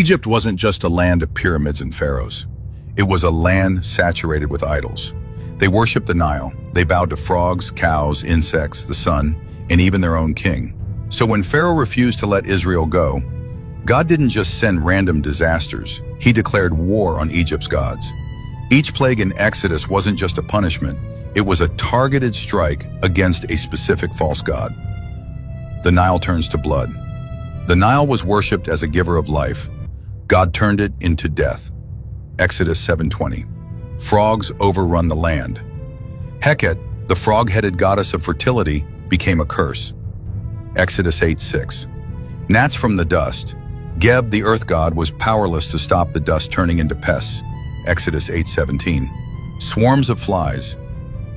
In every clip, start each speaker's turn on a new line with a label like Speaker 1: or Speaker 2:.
Speaker 1: Egypt wasn't just a land of pyramids and pharaohs. It was a land saturated with idols. They worshipped the Nile. They bowed to frogs, cows, insects, the sun, and even their own king. So when Pharaoh refused to let Israel go, God didn't just send random disasters. He declared war on Egypt's gods. Each plague in Exodus wasn't just a punishment. It was a targeted strike against a specific false god. The Nile turns to blood. The Nile was worshipped as a giver of life. God turned it into death. Exodus 7:20. Frogs overrun the land. Heket, the frog-headed goddess of fertility, became a curse. Exodus 8:6. Gnats from the dust. Geb, the earth god, was powerless to stop the dust turning into pests. Exodus 8:17. Swarms of flies.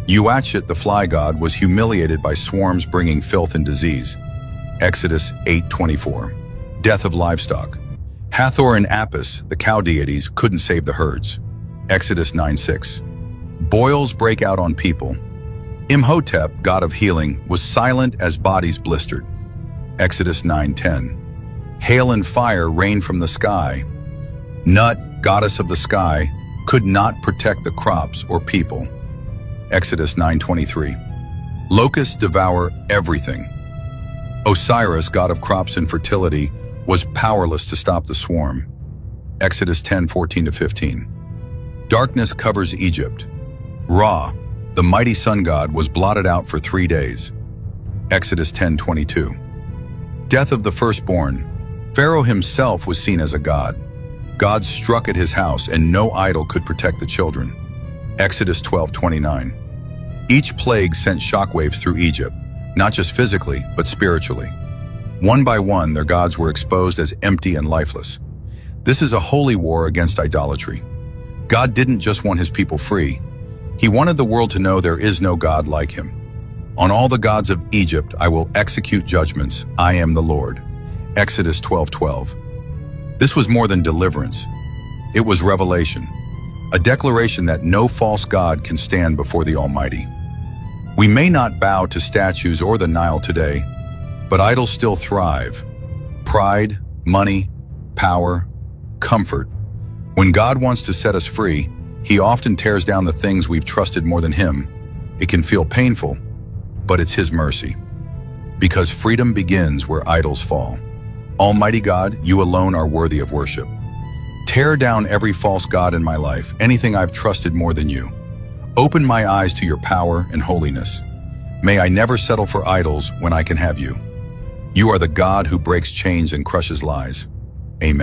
Speaker 1: Uatchit, the fly god, was humiliated by swarms bringing filth and disease. Exodus 8:24. Death of livestock. Hathor and Apis, the cow deities, couldn't save the herds. Exodus 9:6. Boils break out on people. Imhotep, god of healing, was silent as bodies blistered. Exodus 9:10. Hail and fire rained from the sky. Nut, goddess of the sky, could not protect the crops or people. Exodus 9:23. Locusts devour everything. Osiris, god of crops and fertility, was powerless to stop the swarm. Exodus 10:14-15. Darkness covers Egypt. Ra, the mighty sun god, was blotted out for 3 days. Exodus 10:22. Death of the firstborn. Pharaoh himself was seen as a god. God struck at his house and no idol could protect the children. Exodus 12:29. Each plague sent shockwaves through Egypt, not just physically, but spiritually. One by one, their gods were exposed as empty and lifeless. This is a holy war against idolatry. God didn't just want his people free. He wanted the world to know there is no God like him. On all the gods of Egypt, I will execute judgments. I am the Lord. Exodus 12:12. This was more than deliverance. It was revelation, a declaration that no false god can stand before the Almighty. We may not bow to statues or the Nile today, but idols still thrive. Pride, money, power, comfort. When God wants to set us free, he often tears down the things we've trusted more than him. It can feel painful, but it's his mercy. Because freedom begins where idols fall. Almighty God, you alone are worthy of worship. Tear down every false god in my life, anything I've trusted more than you. Open my eyes to your power and holiness. May I never settle for idols when I can have you. You are the God who breaks chains and crushes lies. Amen.